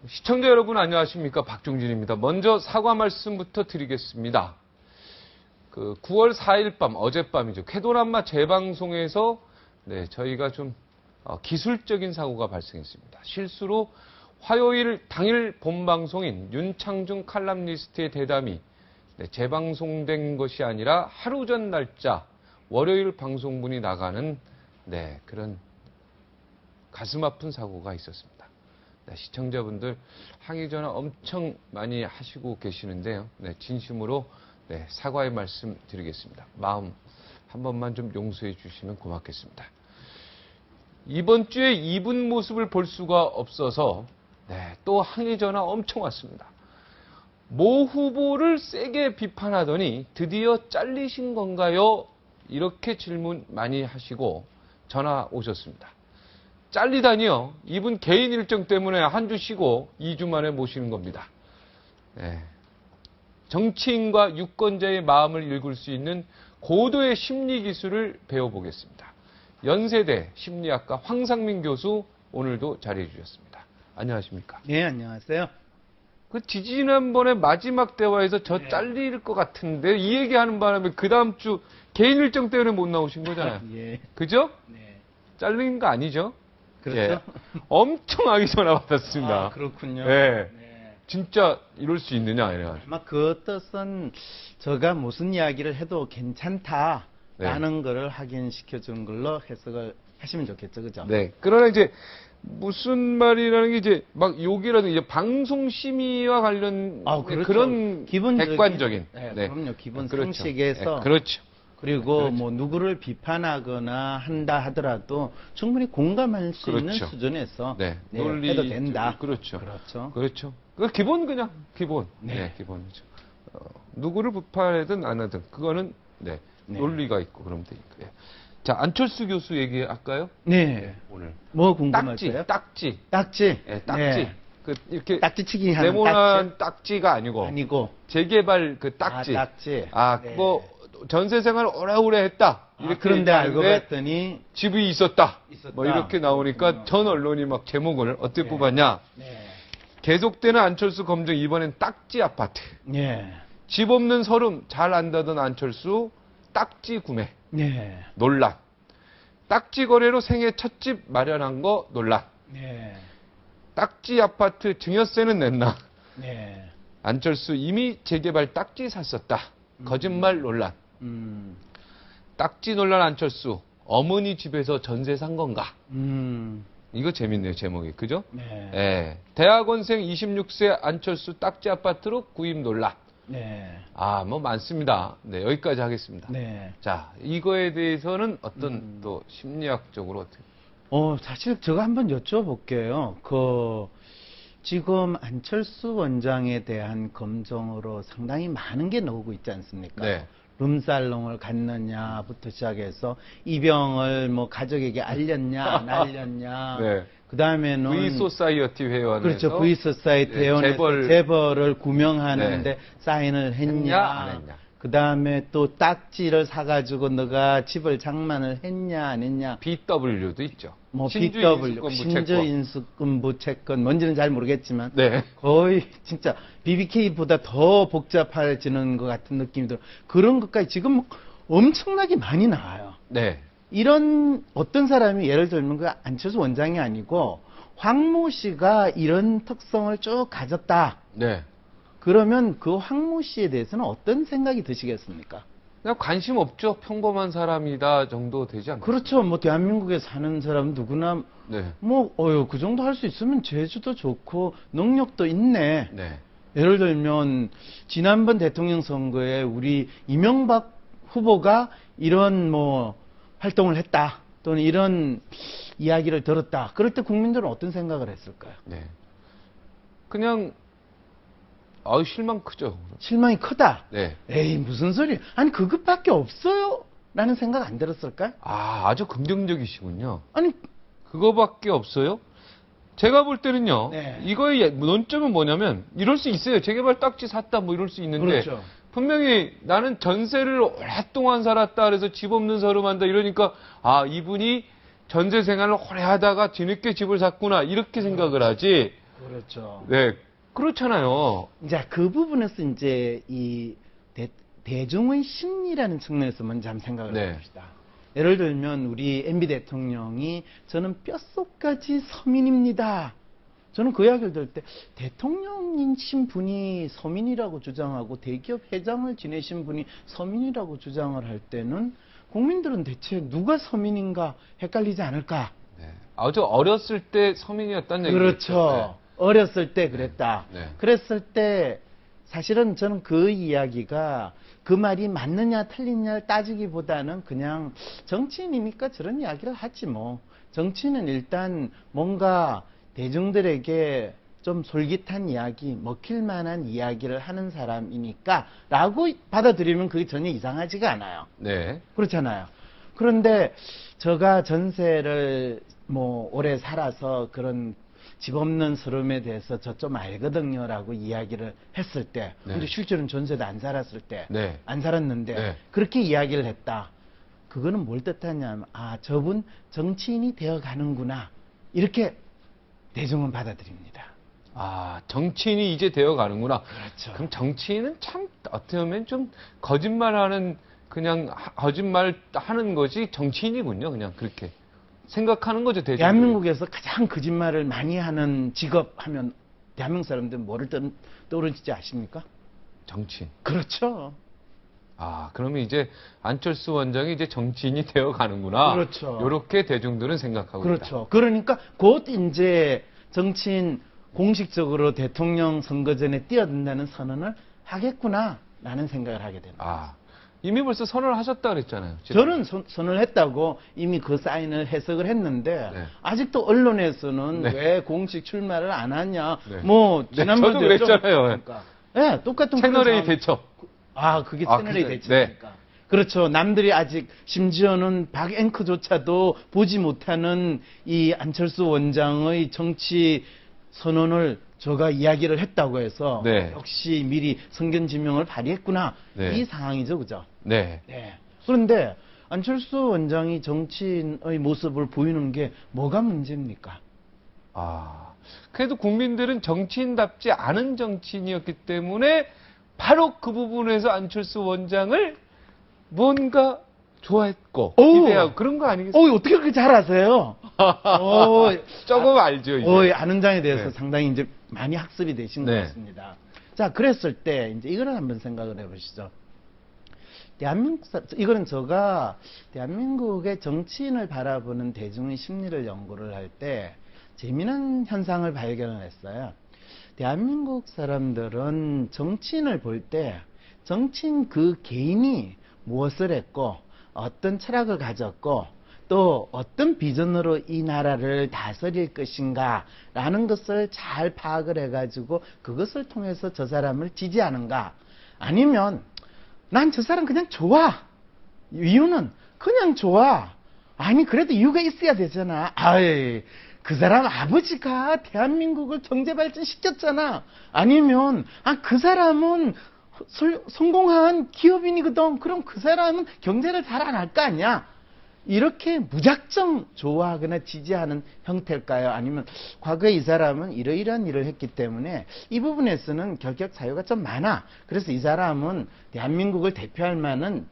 시청자 여러분 안녕하십니까? 박종진입니다. 먼저 사과 말씀부터 드리겠습니다. 9월 4일 밤, 어젯밤이죠. 쾌도남마 재방송에서 저희가 좀 기술적인 사고가 발생했습니다. 실수로 화요일 당일 본방송인 윤창중 칼럼니스트의 대담이 재방송된 것이 아니라 하루 전 날짜 월요일 방송분이 나가는 그런 가슴 아픈 사고가 있었습니다. 시청자분들 항의 전화 엄청 많이 하시고 계시는데요. 진심으로 사과의 말씀 드리겠습니다. 마음 한 번만 좀 용서해 주시면 고맙겠습니다. 이번 주에 이분 모습을 볼 수가 없어서 또 항의 전화 엄청 왔습니다. 모 후보를 세게 비판하더니 드디어 잘리신 건가요? 이렇게 질문 많이 하시고 전화 오셨습니다. 잘리다니요. 이분 개인 일정 때문에 한 주 쉬고 2주 만에 모시는 겁니다. 정치인과 유권자의 마음을 읽을 수 있는 고도의 심리 기술을 배워보겠습니다. 연세대 심리학과 황상민 교수 오늘도 자리해 주셨습니다. 안녕하십니까? 네, 안녕하세요. 지지난번에 마지막 대화에서 저 잘릴 것 같은데 이 얘기하는 바람에 그 다음 주 개인 일정 때문에 못 나오신 거잖아요. 예. 그죠? 네. 잘린 거 아니죠? 그렇죠. 엄청 항의 전화 받았습니다. 아, 그렇군요. 네. 진짜 이럴 수 있느냐 이래가지고. 아마 그 뜻은 제가 무슨 이야기를 해도 괜찮다라는 거를 확인시켜주는 걸로 해석을 하시면 좋겠죠, 그죠? 네. 그러나 이제 무슨 말이라는 게 이제 막 욕이라든지 이제 방송 심의와 관련 그렇죠. 그런 객관적인. 그럼요. 기본 그렇죠. 상식에서. 그렇죠. 그리고 그렇죠. 뭐 누구를 비판하거나 한다 하더라도 충분히 공감할 수 있는 그렇죠. 수준에서 논리 해도 된다. 그렇죠. 그렇죠. 그렇죠. 그 기본 그냥 기본. 기본이죠. 누구를 비판하든 안 하든 그거는 논리가 있고 그러면 되니까요. 자, 안철수 교수 얘기할까요? 네. 오늘 뭐 궁금하세요? 딱지. 딱지. 딱지. 이렇게 딱지치기 하는 네모난 딱지가 아니고 재개발 그 딱지. 딱지. 뭐 전세생활 오래오래 했다. 이렇게 그런데 알고 봤더니 집이 있었다. 뭐 이렇게 나오니까 전 언론이 막 제목을 어떻게 뽑았냐. 계속되는 안철수 검증 이번엔 딱지 아파트. 집 없는 서름 잘 안다던 안철수 딱지 구매. 논란. 딱지 거래로 생애 첫 집 마련한 거 논란. 딱지 아파트 증여세는 냈나. 안철수 이미 재개발 딱지 샀었다. 거짓말 논란. 딱지 논란 안철수. 어머니 집에서 전세 산 건가? 이거 재밌네요, 제목이. 그죠? 대학원생 26세 안철수 딱지 아파트로 구입 논란. 뭐 많습니다. 여기까지 하겠습니다. 자, 이거에 대해서는 어떤 또 심리학적으로 어떻게? 사실 제가 한번 여쭤볼게요. 지금 안철수 원장에 대한 검증으로 상당히 많은 게 나오고 있지 않습니까? 룸살롱을 갔느냐부터 시작해서 이 병을 뭐 가족에게 알렸냐, 안 알렸냐. 그 다음에는 V소사이어티 회원에서 그렇죠. V소사이어티 회원에서 재벌을 구명하는데 사인을 했냐, 안 했냐. 그 다음에 또 딱지를 사가지고 너가 집을 장만을 했냐, 안 했냐. BW도 있죠. 뭐 BW, 신주인수권부 채권, 뭔지는 잘 모르겠지만 거의 진짜 BBK보다 더 복잡해지는 것 같은 느낌이 들어요. 그런 것까지 지금 엄청나게 많이 나와요. 이런 어떤 사람이 예를 들면 그 안철수 원장이 아니고 황모 씨가 이런 특성을 쭉 가졌다. 그러면 그 황모 씨에 대해서는 어떤 생각이 드시겠습니까? 그냥 관심 없죠. 평범한 사람이다 정도 되지 않나요? 그렇죠. 뭐 대한민국에 사는 사람 누구나 그 정도 할 수 있으면 재주도 좋고 능력도 있네. 예를 들면 지난번 대통령 선거에 우리 이명박 후보가 이런 뭐 활동을 했다 또는 이런 이야기를 들었다. 그럴 때 국민들은 어떤 생각을 했을까요? 그냥 실망 크죠. 실망이 크다. 에이 무슨 소리? 아니 그것밖에 없어요. 라는 생각 안 들었을까요? 아주 긍정적이시군요. 아니 그거밖에 없어요? 제가 볼 때는요. 이거의 논점은 뭐냐면 이럴 수 있어요. 재개발 딱지 샀다 뭐 이럴 수 있는데 분명히 나는 전세를 오랫동안 살았다 그래서 집 없는 서름한다 이러니까 이분이 전세 생활을 오래 하다가 뒤늦게 집을 샀구나 이렇게 생각을 하지 그렇죠. 네, 그렇잖아요. 이제 그 부분에서 이제 이 대중의 심리라는 측면에서 먼저 한번 생각을 네. 해봅시다. 예를 들면 우리 MB 대통령이 저는 뼛속까지 서민입니다. 저는 그 이야기를 들을 때 대통령이신 분이 서민이라고 주장하고 대기업 회장을 지내신 분이 서민이라고 주장을 할 때는 국민들은 대체 누가 서민인가 헷갈리지 않을까? 네. 아주 어렸을 때 서민이었다는 얘기죠. 그렇죠. 어렸을 때 그랬다. 네. 그랬을 때 사실은 저는 그 이야기가 그 말이 맞느냐 틀리냐를 따지기보다는 그냥 정치인이니까 저런 이야기를 하지 뭐. 정치인은 일단 뭔가 대중들에게 좀 솔깃한 이야기, 먹힐 만한 이야기를 하는 사람이니까 라고 받아들이면 그게 전혀 이상하지가 않아요. 네. 그렇잖아요. 그런데 제가 전세를 뭐 오래 살아서 그런 집 없는 서름에 대해서 저 좀 알거든요 라고 이야기를 했을 때 네. 근데 실제로는 전세도 안 살았을 때 네. 안 살았는데 네. 그렇게 이야기를 했다. 그거는 뭘 뜻하냐면 저분 정치인이 되어가는구나 이렇게 대중은 받아들입니다. 정치인이 이제 되어 가는구나. 그렇죠. 그럼 정치인은 참 어떻게 보면 좀 거짓말하는 그냥 거짓말 하는 것이 정치인이군요. 그냥 그렇게 생각하는 거죠. 대중들이. 대한민국에서 가장 거짓말을 많이 하는 직업 하면 대한민국 사람들은 뭐를 떠오르는지 아십니까? 정치인. 그렇죠. 그러면 이제 안철수 원장이 이제 정치인이 되어 가는구나. 그렇죠. 이렇게 대중들은 생각하고 있다. 그렇죠. 그러니까 곧 이제 정치인 공식적으로 대통령 선거전에 뛰어든다는 선언을 하겠구나라는 생각을 하게 됩니다. 이미 벌써 선언을 하셨다 그랬잖아요. 저는 선언을 했다고 이미 그 사인을 해석을 했는데 네. 아직도 언론에서는 네. 왜 공식 출마를 안 하냐. 네. 뭐 네, 지난번에도 저도 그랬잖아요. 그러니까. 네, 똑같은 채널A 그런 대처. 그게 채널A 그죠. 대처니까. 그렇죠. 남들이 아직 심지어는 박 앵커조차도 보지 못하는 이 안철수 원장의 정치 선언을 제가 이야기를 했다고 해서 네. 역시 미리 성견지명을 발휘했구나. 네. 이 상황이죠. 그죠? 네. 네. 그런데 안철수 원장이 정치인의 모습을 보이는 게 뭐가 문제입니까? 그래도 국민들은 정치인답지 않은 정치인이었기 때문에 바로 그 부분에서 안철수 원장을 뭔가 좋아했고 기대하고 그런 거 아니겠어요? 어떻게 그렇게 잘 아세요? 조금 알죠. 이제. 아는 장에 대해서 네. 상당히 이제 많이 학습이 되신 것 네. 같습니다. 자, 그랬을 때 이제 이거를 한번 생각을 해보시죠. 이거는 제가 대한민국의 정치인을 바라보는 대중의 심리를 연구를 할 때 재미난 현상을 발견을 했어요. 대한민국 사람들은 정치인을 볼 때 정치인 그 개인이 무엇을 했고 어떤 철학을 가졌고 또 어떤 비전으로 이 나라를 다스릴 것인가 라는 것을 잘 파악을 해가지고 그것을 통해서 저 사람을 지지하는가 아니면 난 저 사람 그냥 좋아. 이유는 그냥 좋아. 아니 그래도 이유가 있어야 되잖아. 그 사람 아버지가 대한민국을 경제 발전시켰잖아. 아니면 그 사람은 성공한 기업인이거든. 그럼 그 사람은 경제를 잘 안 할 거 아니야. 이렇게 무작정 좋아하거나 지지하는 형태일까요? 아니면 과거에 이 사람은 이러이러한 일을 했기 때문에 이 부분에서는 결격 사유가 좀 많아. 그래서 이 사람은 대한민국을 대표할 만한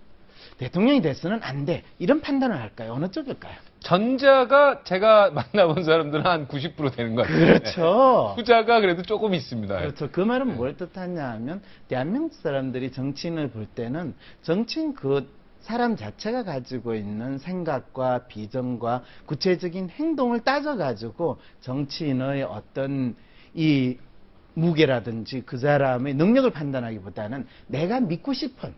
대통령이 돼서는 안 돼. 이런 판단을 할까요? 어느 쪽일까요? 전자가 제가 만나본 사람들은 한 90% 되는 것 같아요. 그렇죠. 후자가 그래도 조금 있습니다. 그렇죠. 그 말은 뭘 뜻하냐 하면 대한민국 사람들이 정치인을 볼 때는 정치인 그 사람 자체가 가지고 있는 생각과 비전과 구체적인 행동을 따져가지고 정치인의 어떤 이 무게라든지 그 사람의 능력을 판단하기보다는 내가 믿고 싶은,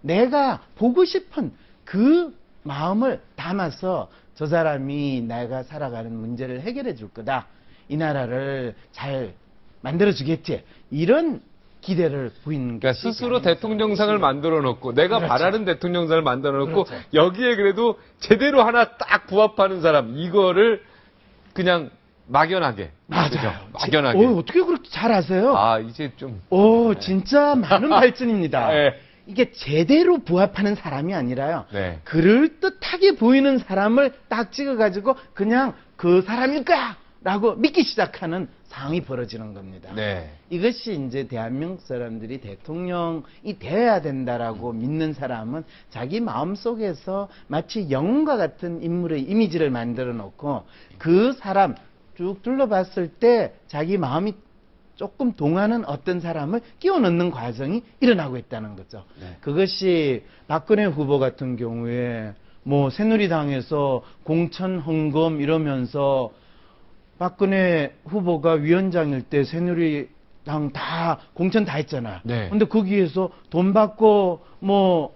내가 보고 싶은 그 마음을 담아서 저 사람이 내가 살아가는 문제를 해결해 줄 거다. 이 나라를 잘 만들어 주겠지. 이런 기대를 보이는 그러니까 스스로 대통령상을 만들어 놓고 내가 그렇죠. 바라는 대통령상을 만들어 놓고 그렇죠. 여기에 그래도 제대로 하나 딱 부합하는 사람 이거를 그냥 막연하게 맞아요. 그죠? 막연하게 어떻게 그렇게 잘 아세요? 이제 좀 진짜 많은 발전입니다. 네. 이게 제대로 부합하는 사람이 아니라요. 네. 그럴듯하게 보이는 사람을 딱 찍어가지고 그냥 그 사람일 거야. 라고 믿기 시작하는 상황이 벌어지는 겁니다. 네. 이것이 이제 대한민국 사람들이 대통령이 돼야 된다라고 믿는 사람은 자기 마음속에서 마치 영웅과 같은 인물의 이미지를 만들어 놓고 그 사람 쭉 둘러봤을 때 자기 마음이 조금 동하는 어떤 사람을 끼워 넣는 과정이 일어나고 있다는 거죠. 네. 그것이 박근혜 후보 같은 경우에 뭐 새누리당에서 공천 헌금 이러면서 박근혜 후보가 위원장일 때 새누리당 다 공천 다 했잖아. 네. 근데 거기에서 돈 받고 뭐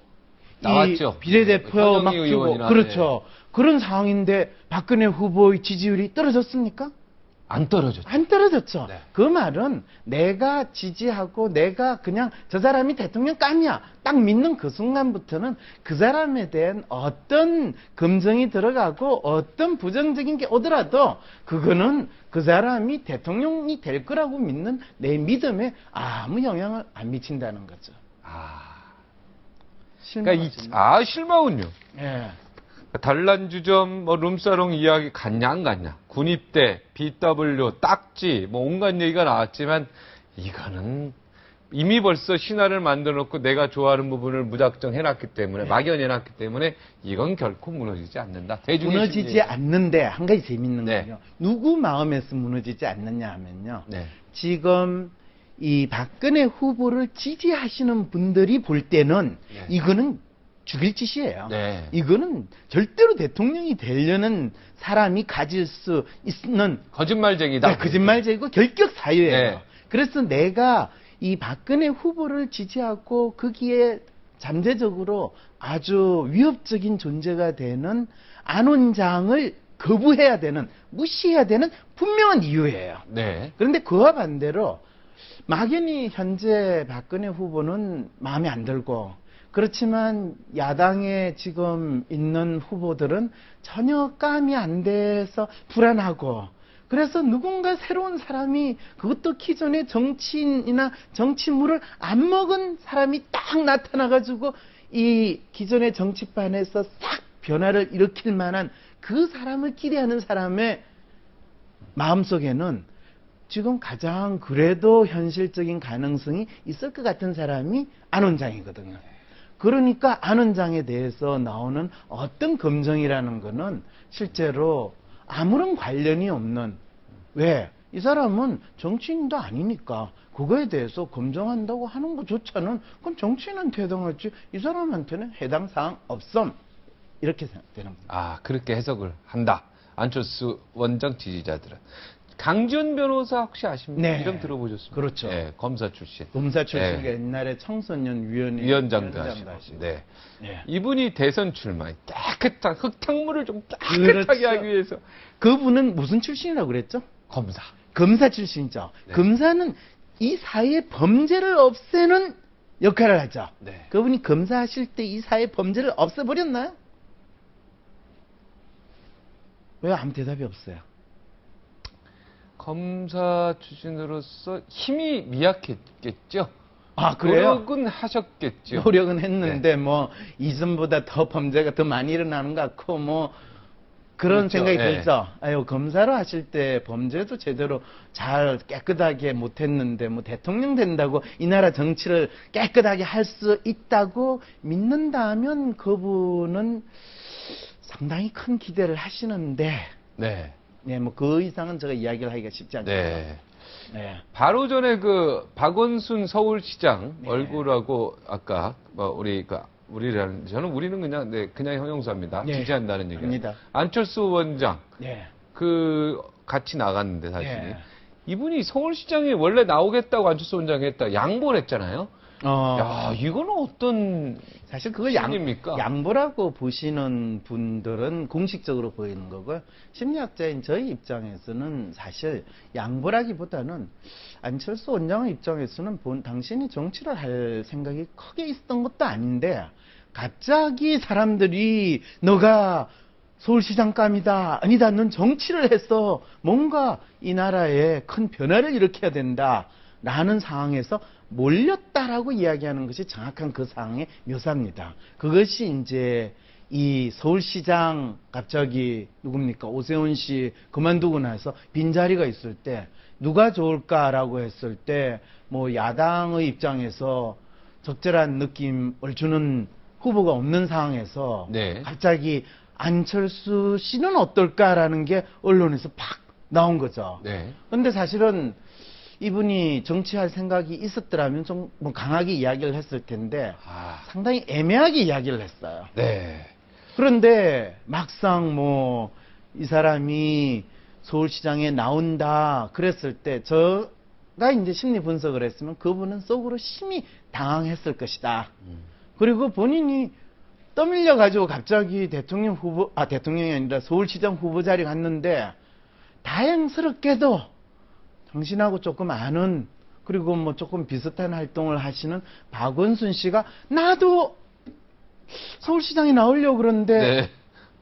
나왔죠. 비례대표 막 현영희 주고 의원이나, 그렇죠. 그런 상황인데 박근혜 후보의 지지율이 떨어졌습니까? 안 떨어졌죠. 안 떨어졌죠. 네. 그 말은 내가 지지하고 내가 그냥 저 사람이 대통령 깜이야 딱 믿는 그 순간부터는 그 사람에 대한 어떤 검증이 들어가고 어떤 부정적인 게 오더라도 그거는 그 사람이 대통령이 될 거라고 믿는 내 믿음에 아무 영향을 안 미친다는 거죠. 그러니까 실망은요. 예. 단란주점, 뭐 룸사롱 이야기 갔냐 안 갔냐, 군입대, BW, 딱지, 뭐 온갖 얘기가 나왔지만 이거는 이미 벌써 신화를 만들어놓고 내가 좋아하는 부분을 무작정 해놨기 때문에 막연해놨기 때문에 이건 결코 무너지지 않는다. 무너지지 않는데 한 가지 재밌는 네. 건요. 누구 마음에서 무너지지 않느냐 하면요. 네. 지금 이 박근혜 후보를 지지하시는 분들이 볼 때는 네. 이거는 죽일 짓이에요. 네. 이거는 절대로 대통령이 되려는 사람이 가질 수 있는 거짓말쟁이다. 네, 거짓말쟁이고 결격 사유예요. 네. 그래서 내가 이 박근혜 후보를 지지하고 거기에 잠재적으로 아주 위협적인 존재가 되는 안원장을 거부해야 되는, 무시해야 되는 분명한 이유예요. 네. 그런데 그와 반대로 막연히 현재 박근혜 후보는 마음에 안 들고, 그렇지만 야당에 지금 있는 후보들은 전혀 감이 안 돼서 불안하고, 그래서 누군가 새로운 사람이, 그것도 기존의 정치인이나 정치물을 안 먹은 사람이 딱 나타나가지고 이 기존의 정치판에서 싹 변화를 일으킬 만한 그 사람을 기대하는 사람의 마음속에는 지금 가장 그래도 현실적인 가능성이 있을 것 같은 사람이 안원장이거든요. 그러니까 안원장에 대해서 나오는 어떤 검증이라는 거는 실제로 아무런 관련이 없는, 왜? 이 사람은 정치인도 아니니까 그거에 대해서 검증한다고 하는 것조차는 그건 정치인한테 해당하지 이 사람한테는 해당 사항 없음, 이렇게 생각되는 겁니다. 아, 그렇게 해석을 한다. 안철수 원장 지지자들은. 강지원 변호사 혹시 아십니까? 네. 이름 들어보셨습니까? 그렇죠. 네, 검사 출신. 검사 출신이 네. 옛날에 청소년 위원장도 하시고. 하시고. 네. 네. 이분이 대선 출마, 깨끗한 흙탕물을 좀 깨끗하게 그렇죠. 하기 위해서. 그분은 무슨 출신이라고 그랬죠? 검사. 검사 출신이죠. 네. 검사는 이 사회의 범죄를 없애는 역할을 하죠. 네. 그분이 검사하실 때 이 사회의 범죄를 없애버렸나요? 왜 아무 대답이 없어요? 검사 출신으로서 힘이 미약했겠죠. 아, 그래요? 노력은 하셨겠죠. 노력은 했는데 뭐 이전보다 더 범죄가 더 많이 일어나는 것 같고 뭐 그런 그렇죠. 생각이 예. 들죠. 아유, 검사로 하실 때 범죄도 제대로 잘 깨끗하게 못했는데 뭐 대통령 된다고 이 나라 정치를 깨끗하게 할 수 있다고 믿는다면 그분은 상당히 큰 기대를 하시는데, 네. 네, 뭐 그 이상은 제가 이야기를 하기가 쉽지 않습니다. 네. 네. 바로 전에 그 박원순 서울시장 네. 얼굴하고 아까 뭐 우리는 그냥 그냥 형용사입니다. 네. 지지한다는 얘기입니다. 압니다. 안철수 원장 네. 그 같이 나갔는데 사실 네. 이분이 서울시장에 원래 나오겠다고 안철수 원장이 했다 양보를 했잖아요. 야, 이거는 어떤 사실 그걸 심리입니까? 양보라고 보시는 분들은 공식적으로 보이는 거고요. 심리학자인 저희 입장에서는 사실 양보라기보다는 안철수 원장의 입장에서는 당신이 정치를 할 생각이 크게 있었던 것도 아닌데 갑자기 사람들이 너가 서울시장감이다, 아니다, 넌 정치를 해서 뭔가 이 나라에 큰 변화를 일으켜야 된다 라는 상황에서 몰렸다라고 이야기하는 것이 정확한 그 상황의 묘사입니다. 그것이 이제 이 서울시장 갑자기 누굽니까? 오세훈 씨 그만두고 나서 빈자리가 있을 때 누가 좋을까라고 했을 때 뭐 야당의 입장에서 적절한 느낌을 주는 후보가 없는 상황에서 네. 갑자기 안철수 씨는 어떨까라는 게 언론에서 팍 나온 거죠. 네. 근데 사실은 이분이 정치할 생각이 있었더라면 좀 뭐 강하게 이야기를 했을 텐데 상당히 애매하게 이야기를 했어요. 네. 그런데 막상 뭐 이 사람이 서울시장에 나온다 그랬을 때 저가 이제 심리 분석을 했으면 그분은 속으로 심히 당황했을 것이다. 그리고 본인이 떠밀려 가지고 갑자기 대통령이 아니라 서울시장 후보 자리 갔는데 다행스럽게도 당신하고 조금 아는 그리고 뭐 조금 비슷한 활동을 하시는 박원순 씨가 나도 서울시장에 나오려고 그러는데 네.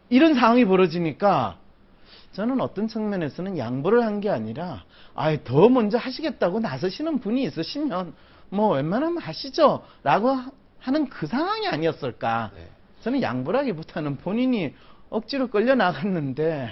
이런 상황이 벌어지니까 저는 어떤 측면에서는 양보를 한 게 아니라 더 먼저 하시겠다고 나서시는 분이 있으시면 뭐 웬만하면 하시죠 라고 하는 그 상황이 아니었을까. 네. 저는 양보라기보다는 본인이 억지로 끌려 나갔는데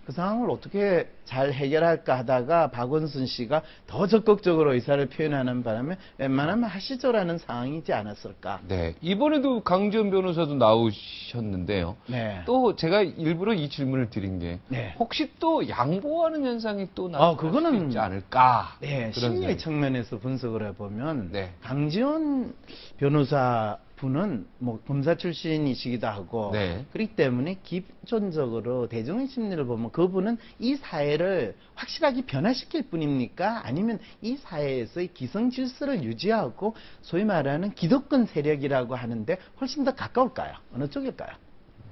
그 상황을 어떻게 잘 해결할까 하다가 박원순 씨가 더 적극적으로 의사를 표현하는 바람에 웬만하면 하시죠라는 상황이지 않았을까. 네. 이번에도 강지원 변호사도 나오셨는데요. 네. 또 제가 일부러 이 질문을 드린 게 네. 혹시 또 양보하는 현상이 또 나올 수 있지 않을까? 네, 그런 심리 생각이. 측면에서 분석을 해보면 네. 강지원 변호사 분은 뭐 검사 출신이시기도 하고 네. 그렇기 때문에 기본적으로 대중의 심리를 보면 그분은 이 사회를 확실하게 변화시킬 뿐입니까? 아니면 이 사회에서의 기성 질서를 유지하고 소위 말하는 기득권 세력이라고 하는데 훨씬 더 가까울까요? 어느 쪽일까요?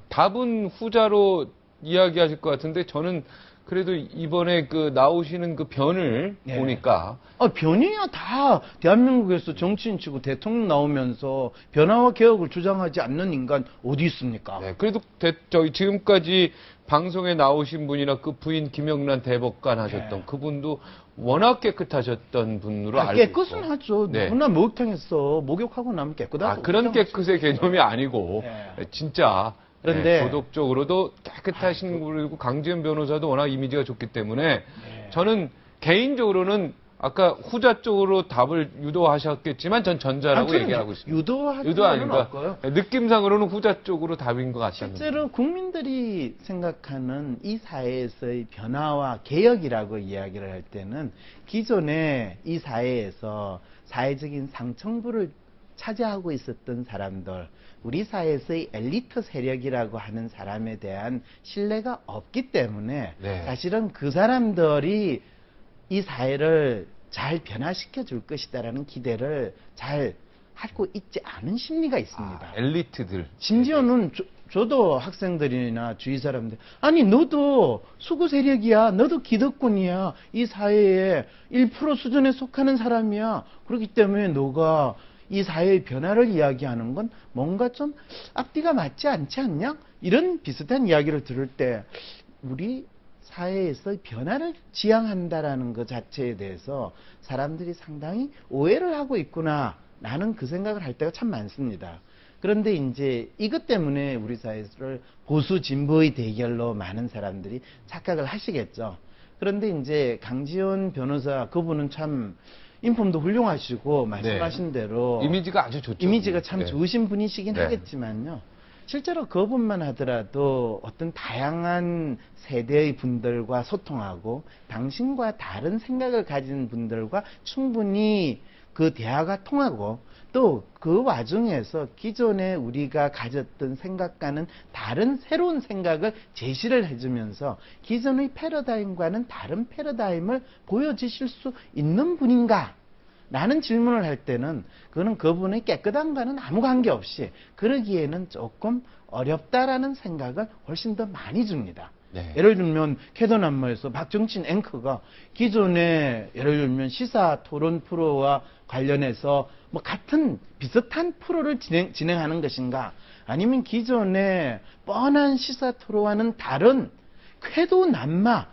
답은 후자로 이야기하실 것 같은데 저는 그래도 이번에 그 나오시는 그 변을 네. 보니까 변이야 다 대한민국에서 정치인 치고 대통령 나오면서 변화와 개혁을 주장하지 않는 인간 어디 있습니까? 네, 그래도 저희 지금까지 방송에 나오신 분이나 그 부인 김영란 대법관 하셨던 네. 그분도 워낙 깨끗하셨던 분으로 알고 있고. 깨끗은 하죠. 네. 누구나 목욕탕에서 목욕하고 나면 깨끗하고. 그런 깨끗의 개념이 아니고 네. 진짜 그런데 도덕적으로도 깨끗하신 분이고 강지원 변호사도 워낙 이미지가 좋기 때문에 네. 저는 개인적으로는 아까 후자 쪽으로 답을 유도하셨겠지만 전 전자라고 얘기하고 있습니다. 유도할 유도 필요는 아닌가? 없고요. 느낌상으로는 후자 쪽으로 답인 것 같다는. 실제로 국민들이 생각하는 이 사회에서의 변화와 개혁이라고 이야기를 할 때는 기존에 이 사회에서 사회적인 상층부를 차지하고 있었던 사람들, 우리 사회에서의 엘리트 세력이라고 하는 사람에 대한 신뢰가 없기 때문에 네. 사실은 그 사람들이 이 사회를 잘 변화시켜 줄 것이다라는 기대를 잘 하고 있지 않은 심리가 있습니다. 엘리트들. 심지어는 저도 학생들이나 주위 사람들 아니 너도 수구 세력이야, 너도 기득권이야, 이 사회의 1% 수준에 속하는 사람이야. 그렇기 때문에 너가 이 사회의 변화를 이야기하는 건 뭔가 좀 앞뒤가 맞지 않지 않냐? 이런 비슷한 이야기를 들을 때 우리 사회에서 변화를 지향한다라는 것 자체에 대해서 사람들이 상당히 오해를 하고 있구나 라는 그 생각을 할 때가 참 많습니다. 그런데 이제 이것 때문에 우리 사회를 보수 진보의 대결로 많은 사람들이 착각을 하시겠죠. 그런데 이제 강지원 변호사 그분은 참 인품도 훌륭하시고 말씀하신 대로 이미지가 아주 좋죠. 이미지가 참 네. 좋으신 분이시긴 네. 하겠지만요. 실제로 그분만 하더라도 어떤 다양한 세대의 분들과 소통하고 당신과 다른 생각을 가진 분들과 충분히 그 대화가 통하고 또 그 와중에서 기존에 우리가 가졌던 생각과는 다른 새로운 생각을 제시를 해주면서 기존의 패러다임과는 다른 패러다임을 보여주실 수 있는 분인가? 라는 질문을 할 때는 그거는 그분의 깨끗함과는 아무 관계없이 그러기에는 조금 어렵다라는 생각을 훨씬 더 많이 줍니다. 네. 예를 들면 캐더남마에서 박정진 앵커가 기존에 예를 들면 시사 토론 프로와 관련해서 뭐 같은 비슷한 프로를 진행하는 것인가, 아니면 기존에 뻔한 시사 토론과는 다른 쾌도남마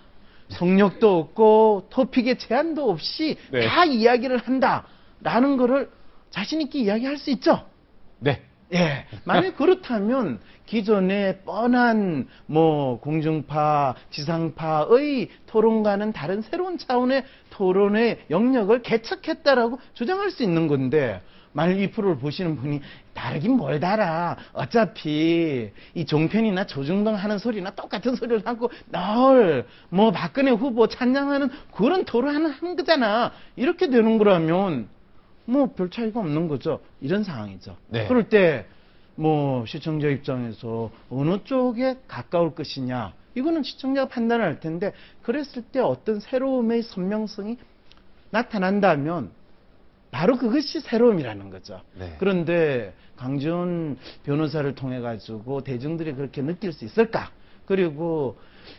성역도 없고 토픽의 제한도 없이 네. 다 이야기를 한다라는 거를 자신 있게 이야기할 수 있죠. 네. 예. 만약 그렇다면 기존의 뻔한 뭐 공중파, 지상파의 토론과는 다른 새로운 차원의 토론의 영역을 개척했다라고 주장할 수 있는 건데, 만약 이 프로를 보시는 분이 다르긴 뭘 달아. 어차피 이 종편이나 조중동 하는 소리나 똑같은 소리를 하고 늘 뭐 박근혜 후보 찬양하는 그런 토론하는 거잖아. 이렇게 되는 거라면 뭐 별 차이가 없는 거죠. 이런 상황이죠. 네. 그럴 때 뭐 시청자 입장에서 어느 쪽에 가까울 것이냐, 이거는 시청자가 판단할 텐데, 그랬을 때 어떤 새로움의 선명성이 나타난다면 바로 그것이 새로움이라는 거죠. 네. 그런데 강지훈 변호사를 통해 가지고 대중들이 그렇게 느낄 수 있을까? 그리고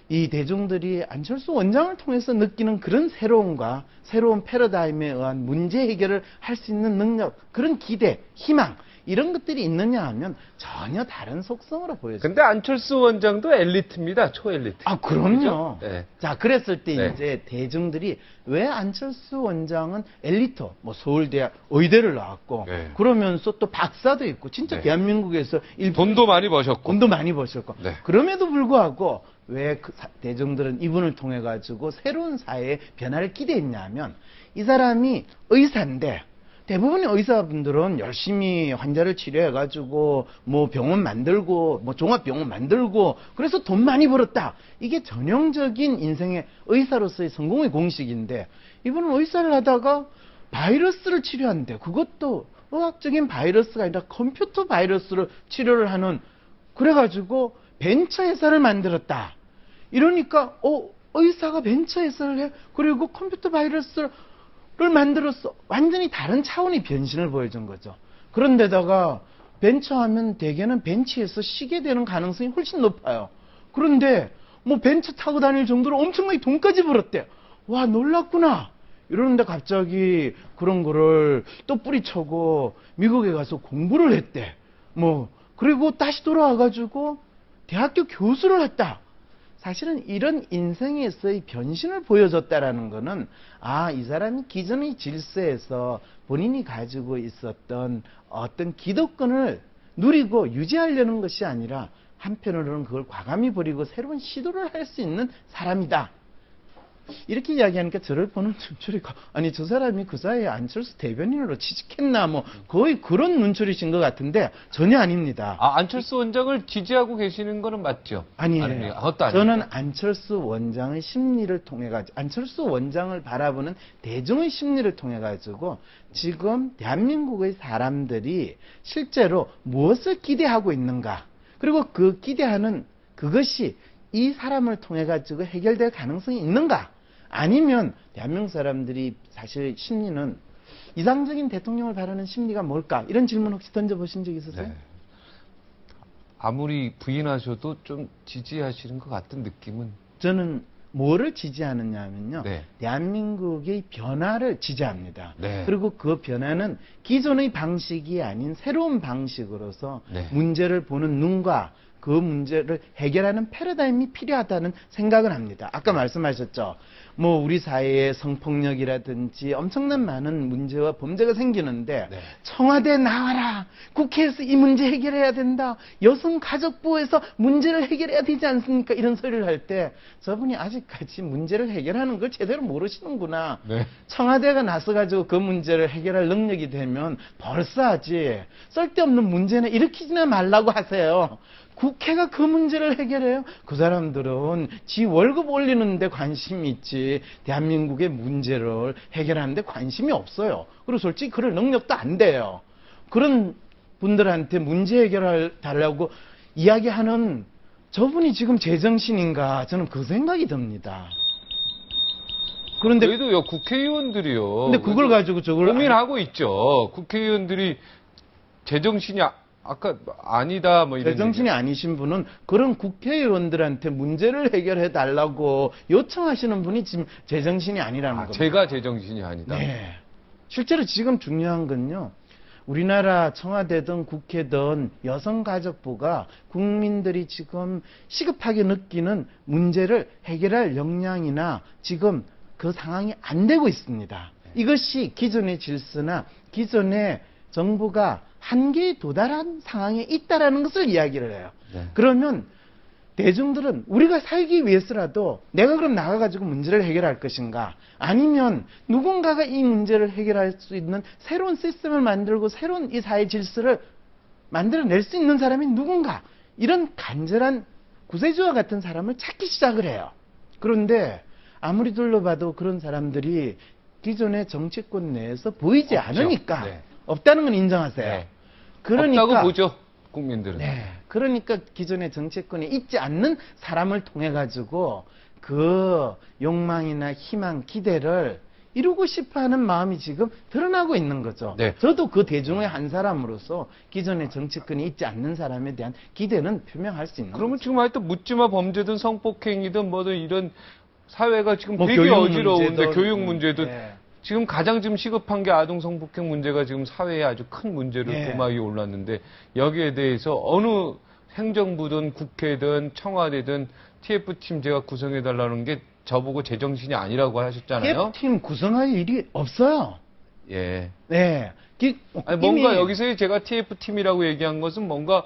이 대중들이 안철수 원장을 통해서 느끼는 그런 새로움과 새로운 패러다임에 의한 문제 해결을 할 수 있는 능력, 그런 기대, 희망, 이런 것들이 있느냐 하면 전혀 다른 속성으로 보여져요. 근데 안철수 원장도 엘리트입니다. 초엘리트. 아, 그럼요. 네. 자, 그랬을 때 네. 이제 대중들이 왜 안철수 원장은 엘리트, 뭐 서울대학 의대를 나왔고, 네. 그러면서 또 박사도 있고, 진짜 네. 대한민국에서 돈도 많이 버셨고. 돈도 많이 버셨고, 네. 그럼에도 불구하고 왜 대중들은 이분을 통해 가지고 새로운 사회의 변화를 기대했냐면, 이 사람이 의사인데 대부분의 의사분들은 열심히 환자를 치료해가지고 뭐 병원 만들고 뭐 종합병원 만들고 그래서 돈 많이 벌었다. 이게 전형적인 인생의 의사로서의 성공의 공식인데, 이분은 의사를 하다가 바이러스를 치료한대. 그것도 의학적인 바이러스가 아니라 컴퓨터 바이러스를 치료를 하는, 그래가지고 벤처 회사를 만들었다. 이러니까 의사가 벤처 회사를 해. 그리고 컴퓨터 바이러스를 만들었어. 완전히 다른 차원의 변신을 보여준 거죠. 그런데다가 벤처하면 대개는 벤치에서 쉬게 되는 가능성이 훨씬 높아요. 그런데 뭐 벤처 타고 다닐 정도로 엄청나게 돈까지 벌었대. 와, 놀랐구나. 이러는데 갑자기 그런 거를 또 뿌리쳐고 미국에 가서 공부를 했대. 뭐 그리고 다시 돌아와가지고 대학교 교수를 했다. 사실은 이런 인생에서의 변신을 보여줬다라는 거는, 아, 이 사람이 기존의 질서에서 본인이 가지고 있었던 어떤 기득권을 누리고 유지하려는 것이 아니라 한편으로는 그걸 과감히 버리고 새로운 시도를 할 수 있는 사람이다. 이렇게 이야기하니까 저를 보는 눈초리가, 아니 저 사람이 그 사이에 안철수 대변인으로 취직했나 뭐 거의 그런 눈초리신 것 같은데 전혀 아닙니다. 아, 안철수 원장을 지지하고 계시는 거는 맞죠? 아니에요. 저는 안철수 원장의 심리를 통해 가지고, 안철수 원장을 바라보는 대중의 심리를 통해 가지고 지금 대한민국의 사람들이 실제로 무엇을 기대하고 있는가, 그리고 그 기대하는 그것이 이 사람을 통해 가지고 해결될 가능성이 있는가? 아니면 대한민국 사람들이 사실 심리는 이상적인 대통령을 바라는 심리가 뭘까? 이런 질문 혹시 던져보신 적 있으세요? 네. 아무리 부인하셔도 좀 지지하시는 것 같은 느낌은. 저는 뭐를 지지하느냐 하면요. 네. 대한민국의 변화를 지지합니다. 네. 그리고 그 변화는 기존의 방식이 아닌 새로운 방식으로서 네. 문제를 보는 눈과 그 문제를 해결하는 패러다임이 필요하다는 생각을 합니다. 아까 말씀하셨죠. 뭐 우리 사회에 성폭력이라든지 엄청난 많은 문제와 범죄가 생기는데, 네. 청와대 나와라. 국회에서 이 문제 해결해야 된다. 여성가족부에서 문제를 해결해야 되지 않습니까? 이런 소리를 할 때 저분이 아직까지 문제를 해결하는 걸 제대로 모르시는구나. 네. 청와대가 나서가지고 그 문제를 해결할 능력이 되면 벌써 하지. 쓸데없는 문제는 일으키지나 말라고 하세요. 국회가 그 문제를 해결해요? 그 사람들은 지 월급 올리는데 관심이 있지 대한민국의 문제를 해결하는데 관심이 없어요. 그리고 솔직히 그럴 능력도 안 돼요. 그런 분들한테 문제 해결을 달라고 이야기하는 저분이 지금 제정신인가, 저는 그 생각이 듭니다. 그런데 저희도요, 국회의원들이요. 근데 그걸 가지고 저걸 고민하고 있죠. 국회의원들이 제정신이 아까 아니다 뭐 이런 제정신이 아니신 분은 그런 국회의원들한테 문제를 해결해 달라고 요청하시는 분이 지금 제정신이 아니라는 겁니다. 제가 제정신이 아니다. 네. 실제로 지금 중요한 건요. 우리나라 청와대든 국회든 여성가족부가 국민들이 지금 시급하게 느끼는 문제를 해결할 역량이나 지금 그 상황이 안 되고 있습니다. 이것이 기존의 질서나 기존의 정부가 한계에 도달한 상황에 있다라는 것을 이야기를 해요. 네. 그러면 대중들은 우리가 살기 위해서라도 내가 그럼 나가가지고 문제를 해결할 것인가? 아니면 누군가가 이 문제를 해결할 수 있는 새로운 시스템을 만들고 새로운 이 사회 질서를 만들어낼 수 있는 사람이 누군가? 이런 간절한 구세주와 같은 사람을 찾기 시작을 해요. 그런데 아무리 둘러봐도 그런 사람들이 기존의 정치권 내에서 보이지 없죠. 않으니까 네. 없다는 건 인정하세요. 네. 그러니까 없다고 보죠, 국민들은. 네. 그러니까 기존의 정치권에 있지 않는 사람을 통해 가지고 그 욕망이나 희망, 기대를 이루고 싶어하는 마음이 지금 드러나고 있는 거죠. 네. 저도 그 대중의 한 사람으로서 기존의 정치권이 있지 않는 사람에 대한 기대는 표명할 수 있는 그러면 거죠. 지금 하여튼 묻지마 범죄든 성폭행이든 뭐든 이런 사회가 지금 뭐 되게 교육 어지러운데 문제도, 교육 문제도 네. 지금 가장 지금 시급한 게 아동 성폭행 문제가 지금 사회에 아주 큰 문제로 네. 도마 위에 올랐는데 여기에 대해서 어느 행정부든 국회든 청와대든 TF팀 제가 구성해달라는 게 저보고 제정신이 아니라고 하셨잖아요. TF팀 구성할 일이 없어요. 예. 네. 아니, 뭔가 여기서 제가 TF팀이라고 얘기한 것은 뭔가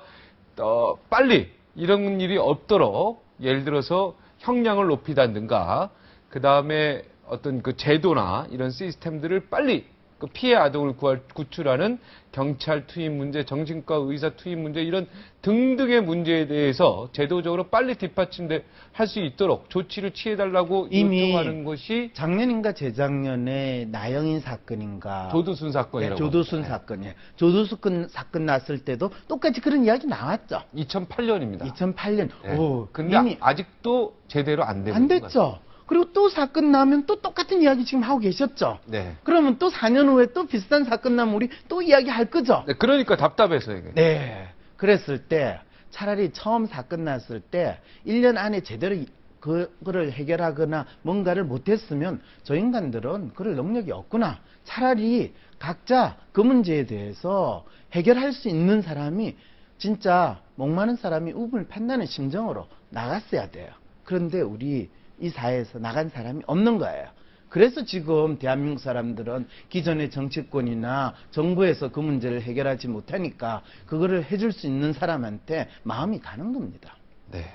빨리 이런 일이 없도록 예를 들어서 형량을 높이다든가 그 다음에 어떤 그 제도나 이런 시스템들을 빨리 그 피해 아동을 구출하는 경찰 투입 문제, 정신과 의사 투입 문제 이런 등등의 문제에 대해서 제도적으로 빨리 뒷받침할 수 있도록 조치를 취해달라고 이미 요청하는 것이 작년인가 재작년에 나영인 사건인가 조두순 사건이라고. 네, 조두순 합니다. 사건이에요. 조두순 사건 났을 때도 똑같이 그런 이야기 나왔죠. 2008년입니다. 2008년. 네. 오, 근데 이미 아직도 제대로 안 되고 안 있는 것 같아요. 됐죠. 그리고 또 사건 나면 또 똑같은 이야기 지금 하고 계셨죠. 네. 그러면 또 4년 후에 또 비슷한 사건 나면 우리 또 이야기 할 거죠. 네, 그러니까 답답해서 이게. 네. 그랬을 때 차라리 처음 사건 났을 때 1년 안에 제대로 그거를 해결하거나 뭔가를 못했으면 저 인간들은 그럴 능력이 없구나. 차라리 각자 그 문제에 대해서 해결할 수 있는 사람이 진짜 목마른 사람이 우물 판다는 심정으로 나갔어야 돼요. 그런데 우리 이 사회에서 나간 사람이 없는 거예요. 그래서 지금 대한민국 사람들은 기존의 정치권이나 정부에서 그 문제를 해결하지 못하니까 그거를 해줄 수 있는 사람한테 마음이 가는 겁니다. 네.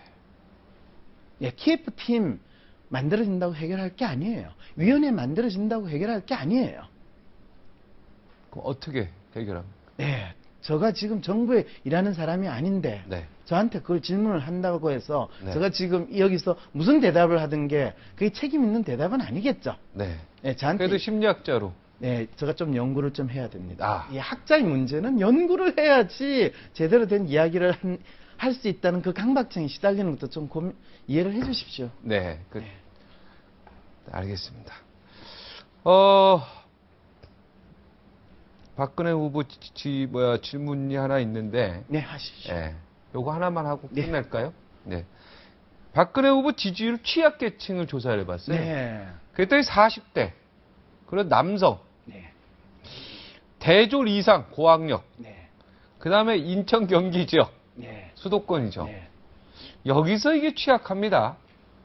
예, TF팀 만들어진다고 해결할 게 아니에요. 위원회 만들어진다고 해결할 게 아니에요. 그럼 어떻게 해결합니까? 네, 제가 지금 정부에 일하는 사람이 아닌데 네. 저한테 그걸 질문을 한다고 해서 네. 제가 지금 여기서 무슨 대답을 하든 게 그게 책임 있는 대답은 아니겠죠. 네. 네, 저한테 그래도 심리학자로. 네, 제가 좀 연구를 좀 해야 됩니다. 아. 이 학자의 문제는 연구를 해야지 제대로 된 이야기를 할 수 있다는 그 강박증에 시달리는 것도 좀 이해를 해 주십시오. 네. 네. 알겠습니다. 박근혜 후보 질문이 하나 있는데. 네, 하십시오. 네. 요거 하나만 하고 네. 끝낼까요? 네. 박근혜 후보 지지율 취약계층을 조사를 해봤어요. 네. 그랬더니 40대. 그리고 남성. 네. 대졸 이상 고학력. 네. 그 다음에 인천 경기 지역. 네. 수도권이죠. 네. 여기서 이게 취약합니다.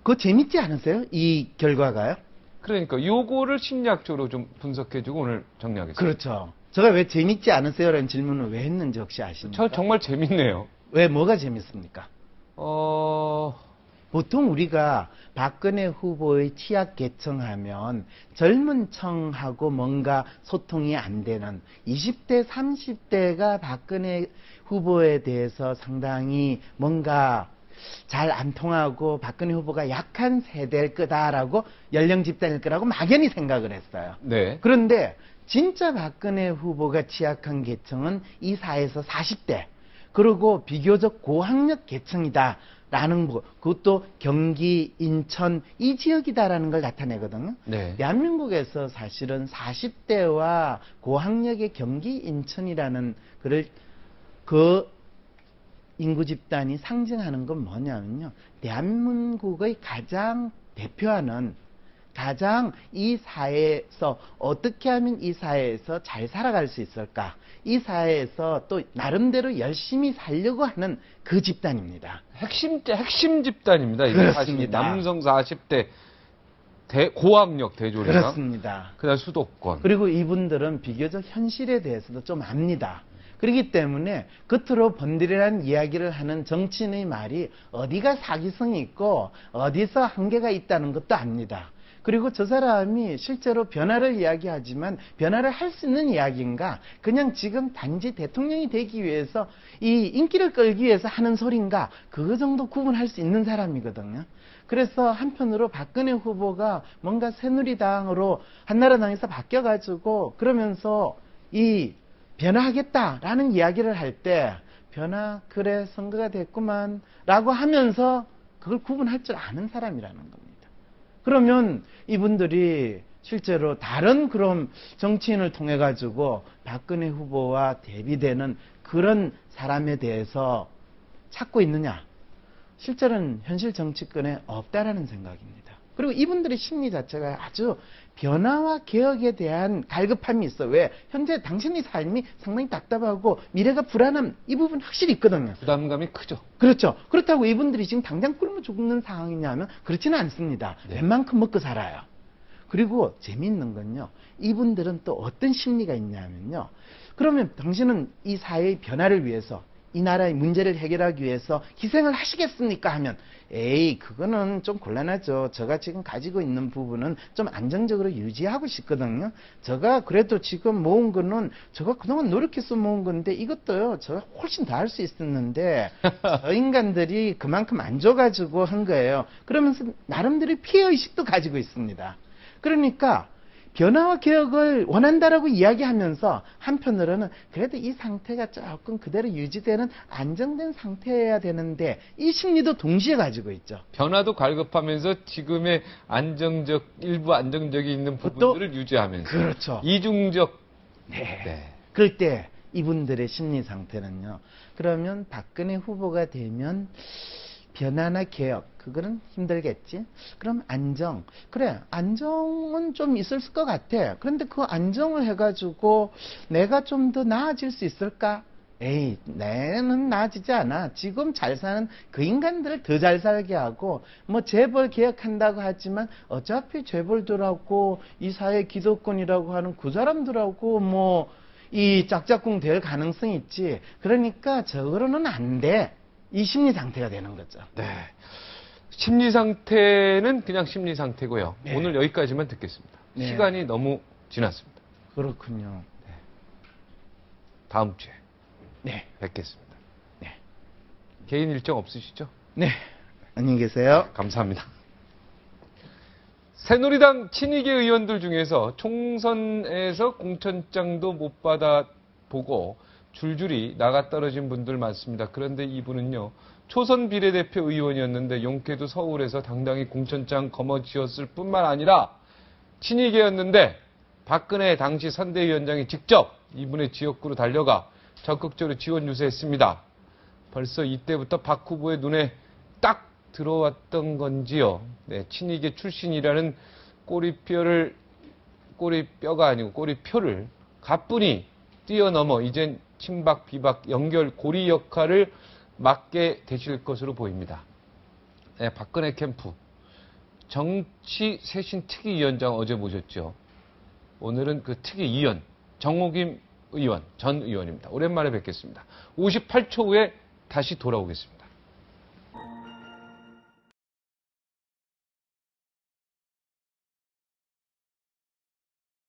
그거 재밌지 않으세요? 이 결과가요? 그러니까 요거를 심리학적으로 좀 분석해주고 오늘 정리하겠습니다. 그렇죠. 제가 왜 재밌지 않으세요? 라는 질문을 왜 했는지 혹시 아십니까? 저 정말 재밌네요. 왜 뭐가 재밌습니까? 보통 우리가 박근혜 후보의 취약계층 하면 젊은 층하고 뭔가 소통이 안 되는 20대, 30대가 박근혜 후보에 대해서 상당히 뭔가 잘 안 통하고 박근혜 후보가 약한 세대일 거다라고 연령 집단일 거라고 막연히 생각을 했어요. 네. 그런데 진짜 박근혜 후보가 취약한 계층은 이 4에서 40대 그리고 비교적 고학력 계층이다라는 거 그것도 경기, 인천 이 지역이다라는 걸 나타내거든요. 네. 대한민국에서 사실은 40대와 고학력의 경기, 인천이라는 그 인구 집단이 상징하는 건 뭐냐면요. 대한민국의 가장 대표하는 가장 이 사회에서 어떻게 하면 이 사회에서 잘 살아갈 수 있을까? 이 사회에서 또 나름대로 열심히 살려고 하는 그 집단입니다. 핵심 집단입니다. 이게 그렇습니다. 40, 남성 40대 고학력 대졸이랑 그렇습니다. 그다음 수도권. 그리고 이분들은 비교적 현실에 대해서도 좀 압니다. 그렇기 때문에 겉으로 번들이란 이야기를 하는 정치인의 말이 어디가 사기성이 있고 어디서 한계가 있다는 것도 압니다. 그리고 저 사람이 실제로 변화를 이야기하지만 변화를 할 수 있는 이야기인가, 그냥 지금 단지 대통령이 되기 위해서 이 인기를 끌기 위해서 하는 소린가, 그거 정도 구분할 수 있는 사람이거든요. 그래서 한편으로 박근혜 후보가 뭔가 새누리당으로 한나라당에서 바뀌어가지고 그러면서 이 변화하겠다라는 이야기를 할 때 변화, 그래 선거가 됐구만 라고 하면서 그걸 구분할 줄 아는 사람이라는 겁니다. 그러면 이분들이 실제로 다른 그런 정치인을 통해 가지고 박근혜 후보와 대비되는 그런 사람에 대해서 찾고 있느냐? 실제로는 현실 정치권에 없다라는 생각입니다. 그리고 이분들의 심리 자체가 아주 변화와 개혁에 대한 갈급함이 있어. 왜? 현재 당신의 삶이 상당히 답답하고 미래가 불안함, 이 부분 확실히 있거든요. 부담감이 크죠. 그렇죠. 그렇다고 이분들이 지금 당장 굶어 죽는 상황이냐면 그렇지는 않습니다. 네. 웬만큼 먹고 살아요. 그리고 재미있는 건요, 이분들은 또 어떤 심리가 있냐면요, 그러면 당신은 이 사회의 변화를 위해서, 이 나라의 문제를 해결하기 위해서 희생을 하시겠습니까? 하면 에이, 그거는 좀 곤란하죠. 제가 지금 가지고 있는 부분은 좀 안정적으로 유지하고 싶거든요. 제가 그래도 지금 모은 거는 제가 그동안 노력해서 모은 건데 이것도요, 제가 훨씬 더 할 수 있었는데 저 인간들이 그만큼 안 줘가지고 한 거예요. 그러면서 나름대로 피해의식도 가지고 있습니다. 그러니까 변화와 개혁을 원한다라고 이야기하면서 한편으로는 그래도 이 상태가 조금 그대로 유지되는 안정된 상태여야 되는데, 이 심리도 동시에 가지고 있죠. 변화도 갈급하면서 지금의 일부 안정적이 있는 부분들을 유지하면서. 그렇죠. 이중적. 네. 네. 그럴 때 이분들의 심리 상태는요, 그러면 박근혜 후보가 되면 변화나 개혁, 그거는 힘들겠지. 그럼 안정. 그래, 안정은 좀 있을 것 같아. 그런데 그 안정을 해가지고 내가 좀 더 나아질 수 있을까? 에이, 내는 나아지지 않아. 지금 잘 사는 그 인간들을 더 잘 살게 하고, 뭐 재벌 개혁한다고 하지만 어차피 재벌들하고 이 사회 기득권이라고 하는 그 사람들하고 뭐 이 짝짝꿍 될 가능성이 있지. 그러니까 저거로는 안 돼. 이 심리 상태가 되는 거죠. 네. 심리 상태는 그냥 심리 상태고요. 네. 오늘 여기까지만 듣겠습니다. 네. 시간이 너무 지났습니다. 그렇군요. 다음 주에 네. 뵙겠습니다. 네. 개인 일정 없으시죠? 네. 안녕히 계세요. 감사합니다. 새누리당 친이계 의원들 중에서 총선에서 공천장도 못 받아보고 줄줄이 나가 떨어진 분들 많습니다. 그런데 이분은요, 초선 비례대표 의원이었는데 용케도 서울에서 당당히 공천장 거머쥐었을 뿐만 아니라 친이계였는데 박근혜 당시 선대위원장이 직접 이분의 지역구로 달려가 적극적으로 지원 유세했습니다. 벌써 이때부터 박 후보의 눈에 딱 들어왔던 건지요. 네, 친이계 출신이라는 꼬리뼈가 아니고 꼬리표를 가뿐히 뛰어넘어 이젠 친박, 비박, 연결, 고리 역할을 맡게 되실 것으로 보입니다. 네, 박근혜 캠프. 정치 쇄신 특위위원장 어제 모셨죠. 오늘은 그 특위위원, 정호김 의원, 전 의원입니다. 오랜만에 뵙겠습니다. 58초 후에 다시 돌아오겠습니다.